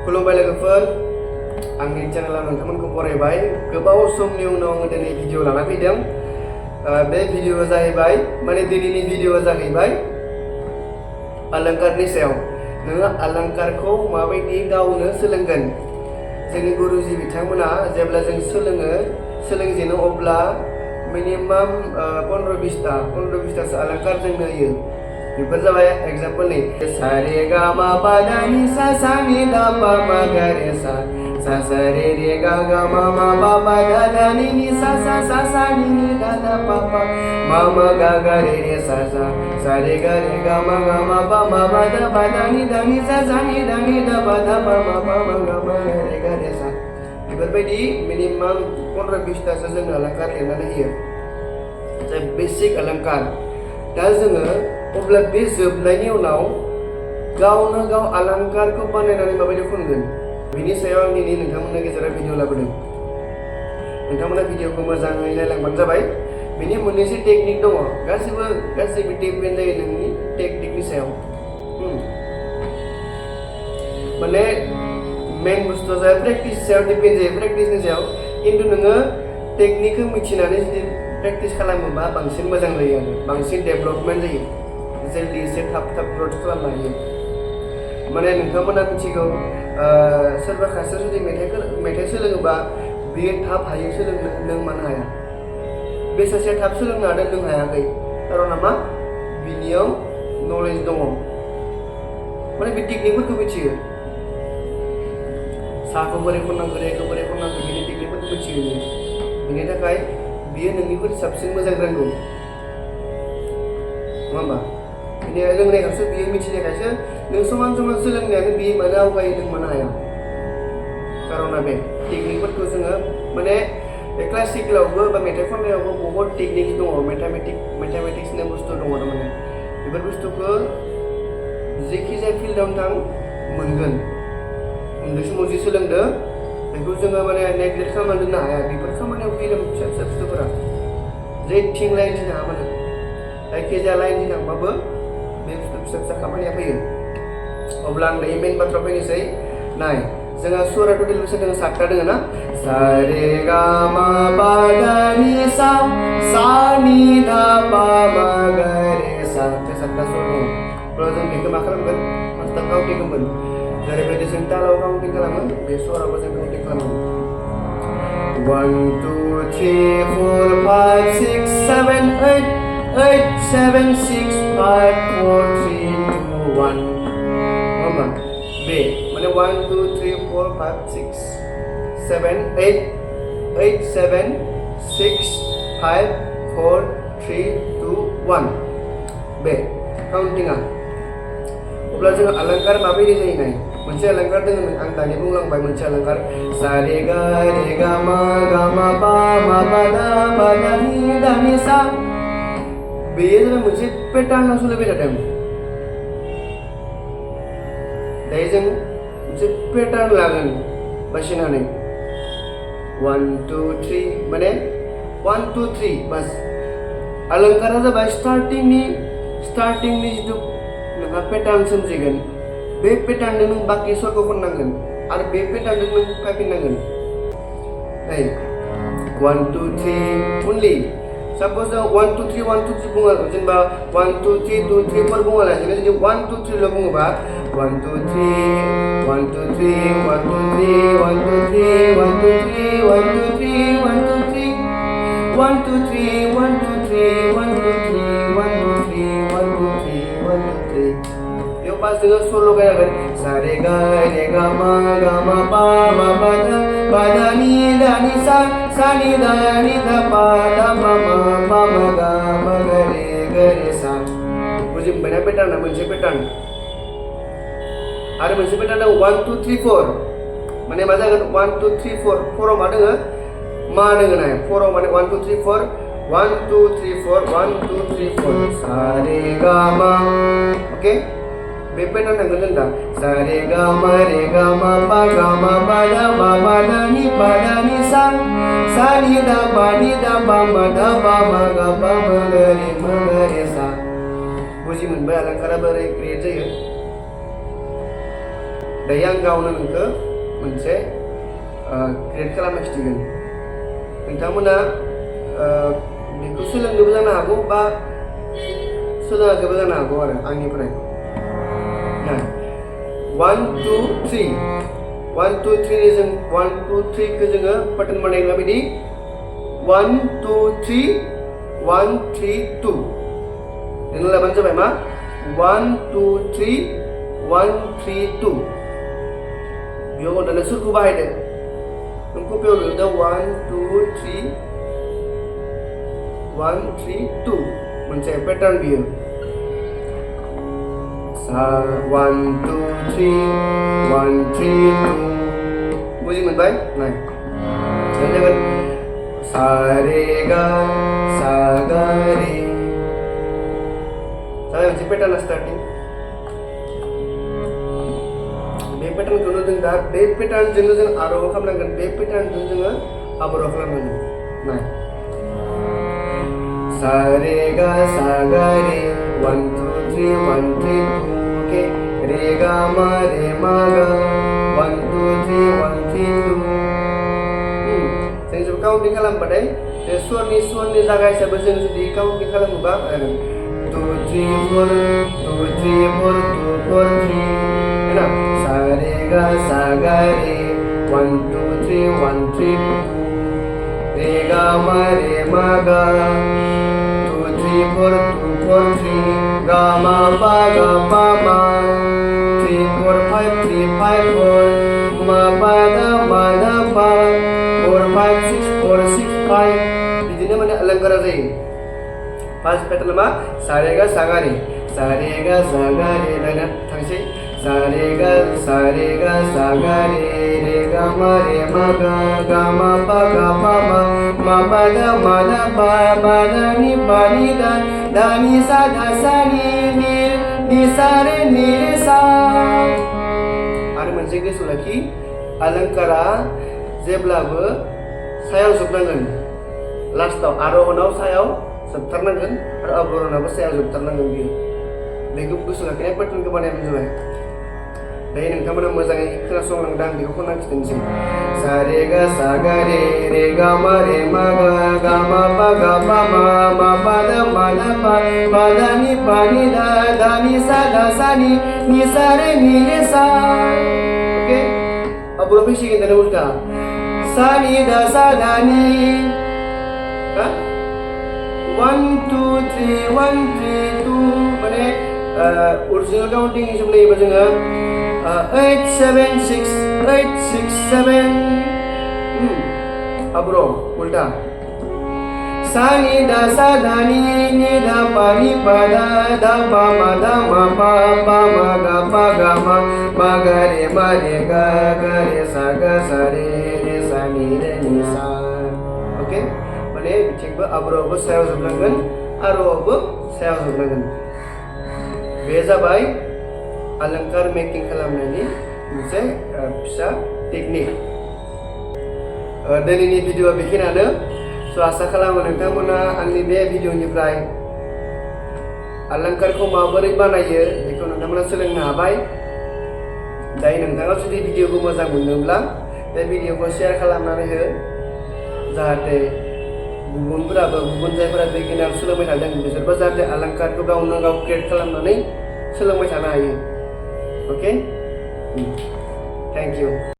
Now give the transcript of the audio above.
खुलुमबाय लोगोफोर आंनि चेनेलाव नोंथांमोनखौ बरायबाय गोबाव समनि उनाव आङो दिनै भिडिअ लाना फैदों बे भिडिअआ जाहैबाय माने दिनैनि भिडिअआ जाहैबाय अलंकारनि सायाव नोङो अलंकारखौ माबायदि गावनो सोलोंगोन जोंनि गुरुजी बिथांमोना जेब्ला जों सोलोंजेनो अब्ला मिनिमाम 15-20तासो अलंकार जोंनो होयो बेफोर जाबाय एग्जाम्पल नि सा रे गा मा पा धा नि सा सा नि धा पा मा गा रे सा सा सा रे रे गा गा मा मा पा पा धा धा नि सा सा सा सा नि धा धा पा पा मा मा गा गा रे रे सा सा सा रे गा मा पा मा पा धा धा नि सा सा नि धा पा धा पा मा गा मा रे गा रे सा बेफोरबायदि मिनिमाम 15-20तासो जोंनो अलंकार लिरनानै होयो जाय बेसिक अलंकार दा जोङो अब्ला बे जोबनायनि उनाव गावनो गाव अलंकारखौ बानायनानै माबायदि खनगोन बिनि सायाव आं दिनै नोंथांमोननि गेजेराव भिडिअ लाबोदों नोंथांमोना भिडिअखौ मोजाङै नायलांबानो जाबाय बिनि मोननैसो टेकनिक दङ गासैबो डिपेन्ड जायो नोंनि टेकनिकनि सायाव माने मेन बुस्थुआ जाबाय प्रेक्टिस सायाव डिपेन्ड जायो प्रेक्टिसनि सायाव खिन्थु नोङो टेकनिकखौ मिथिनानै जुदि प्रेक्टिस खालामोबा बांसिन मोजां जायो आरो बांसिन डेभलपमेन्ट जायो जल्दी एसे थाब ग्रोथ खालामनो हायो माने नोंथांमोना मिथिगौ सोरबा खायसे जुदि मेथाइ सोलोङोबा बियो थाब हायो सोलोंनो नों मानो हाया बे सासेया थाब सोलोंनो हादों नों हायाखै खारना मा बिनियाव नलेज दङ माने बे टेकनिकफोरखौ मिथियो साखौ बोरै खननांगौ रेखौ बोरै खननांगौ बिनि टेकनिकफोरखौ मिथियो बिनि थाखाय बियो नोंनिख्रुइ साबसिन मोजां रोंगौ नङा होमबा बिनि रोंनायखायसो बियो मिथिनायखायसो नों समान सोलोंनायानो बियो मानो आवगायो नों मानो हाया खारना बे टेकनिकफोरखौ जोङो माने क्लासिकेलावबो बा मेथाइ खननायावबो बहुत टेकनिक्स दङ मेथामेटिक्स होननाय बुस्थु दङ थारमाने बेफोर बुस्थुखौ जेखि जाया फिल्डआवनो थां मोनगोन उन्दै समाव जि सोलोंदों बेखौ जोङो माने नेग्लेक्ट खालामनानै दोननो हाया बेफोर खामानियाव फैदों फिसा बुस्थुफोरा जेथिं लाइनथिं थाङा मानो जायखिजाया लाइनथिं थांबाबो बे बुस्थु फिसा खामानिया फैयो अब्ला आं दायो मेन बाथ्रा फैनोसै नाय जोंहा सुराथ' दिलबेसन दङ 7ता दङ ना सा रे गा मा पा धा नि सा सा नि धा पा मा गा रे सा बे 7ता सुर दङ अब्ला जों बेखौ मा खालामगोन फार्स्टआव काउन्टिं खालामगोन जेरैबायदि जों तालाव काउन्टिं खालामो बे सुरावबो जों काउन्टिं खालामो 1 2 3 4 5 6 7 8 8 7 6 5 4 3 2 1 होमबा बे माने 1 2 3 4 5 6 7 8 8 7 6 5 4 3 2 1 बे काउन्टिंआ अब्ला जोङो अलंकार माबायदि जायो नाय मोनसे अलंकार दङ आं दानि बुंलांबाय मोनसे अलंकार सा रे गा मा पा मा पा धा नि सा बेयो जों मोनसे पेटार्नआव सोलिबाय थादों दायो जों मोनसे पेटार्न लागोन बासिनानै 1 2 3 माने 1 2 3 बास अलंकारा जाबाय स्टार्टिंनि जिथु नोंहा पेटार्न सोमजिगोन बे पेटार्नजों नों बाखि स्वरखौ खननांगोन आरो बे पेटार्नजों नों फैफिननांगोन 1 2 3 अनलि सपोज 1 2 3 1 2 3 बुङा जेनेबा 1 2 3 2 3 4 बुङालासिनो जुदि 1 2 3 ल' बुङोबा 1 2 3 1 2 3 1 2 3 1 2 3 1 2 3 1 2 3 1 2 3 1 2 3 1 2 3 1 2 3 1 2 3 1 2 3 1 2 3 बेयाव पास जोङो सल' गायनांगोन सा रे गा मा पा मा पा धा नि सा सा नि धा पा धा मा गा रे सा बुजिमोनबायना पेटार्नआ मोनसे पेटार्न आरो मोनसे पेटार्न दङ 1 2 3 4 माने मा जागोन 1 2 3 4 4आव मा दोङो नाय 4आव माने 1 2 3 4 1 2 3 4 1 2 3 4 सा रे गा मा ओके बे पेटार्न नांगोन जों दा सा रे गा मा पा धा नि सा सा नि धा पा मा धा पा मा गा रे सा बुजि मोनबाय अलंकारा बोरै क्रिएट जायो दायो आं गावनो नोंखौ मोनसे क्रिएट खालामना खिथिगोन नोंथांमोना बेखौ सोलोंनोबो जानो हागौ बा सोलोङाखैबो जानो हागौ आरो आंनिफ्राय 1 2 3 1 2 3 नि जों 1 2 3 खौ जोङो पैटर्न बानायगोन माबायदि 1 2 3 1 3 2 नों लाबानो जाबाय मा 1 2 3 1 3 2 बेयाव दाना सुरखौ बाहायदो नों कपियाव लिरदो 1 2 3 1 3 2 मोनसे पैटर्न बियो 1 2 3 1 3 2 बुझि मोनबाय नाय जागोन सा रे गा सा गा रे जाबाय मोनसे पैटर्न स्टार्टिं बे पैटर्नखौनो जों दा बे पैटर्नजोंनो जों आरोह खालामनांगोन बे पैटर्नजों जोङो आरोह खालामनांगोन नाय सा रे गा रे 1 2 3 1 3 2 ओके रे गा मा गा 1 2 3 1 3 2 जों जब काउन्टिं खालामबाथाय बे स्वरनि जागा हिसाबै जों जुदि काउन्टिं खालामोबा 2 3 4 2 3 4 2 4 3 है ना सा रे गा रे 1 2 3 1 3 2 रे गा मा गा 2 3 4 2 4 3 गा मा पा मा 3 4 5 3 5 4 मा पा दा पा 4 5 6 4 6 5 बिदिनो माने अलंकारा जायो फार्स्ट पैटर्न मा सा रे गा रे दाना थांसै सा रे गा रे रे गा मा गा मा पा मा पा दा पा दा नि दा नि सा नि सा रे सा आरो मोनसे गोसोआव लाखि अलंकारा जेब्लाबो सायाव जोबनांगोन लास्टआव आरोहनाव सायाव जोबथारनांगोन आरो अवरोहनावबो सायाव जोबथारनांगोन बियो बेखौ गोसोआव लाखिनाय पैटर्नखौ बानायबानो जाबाय दायो नोंथांमोना मोजाङै खोनासंलांदों आं बेखौ खनना खिथानोसै सा रे गा रे गा मा गा मा पा मा पा दा पा दा नि दा नि सा नि सा रे सा ओके अब बोलो फैसिगोन दाना उल्टा सा नि दा नि 1 2 3 1 3 2 माने ओरिजिनल काउन्टिं हिसाब नायोबा जोङो 8 7 6 8 6 7 अब उल्टा सा नि दा नि दा पा दा पा मा पा मा गा मा गा रे गा रे सा रे सा नि सा ओके माने बिथिंबो आब्रोआवबो सायाव जोबनांगोन आरोआवबो सायाव जोबनांगोन बे जाबाय अलंकार मेकिं खालामनायनि मोनसे फिसा टेकनिक दिनैनि भिडिअआ बेखिनियानो स' आसा खालामो नोंथांमोना आंनि बे भिडिअनिफ्राय अलंकारखौ माबोरै बानायो बेखौ नोंथांमोना सोलोंनो हाबाय दायो नोंथाङा जुदि भिडिअखौ मोजां मोनदोंब्ला बे भिडिअखौ शेयार खालामनानै हो जाहाथे गुबुनफोराबो गुबुन जायफोरा बिगिनार सोलोंबाय थादों बिसोरबो जाहाथे अलंकारखौ गावनो गाव क्रिएट खालामनानै सोलोंबाय थानो हायो ओके थेंक इउ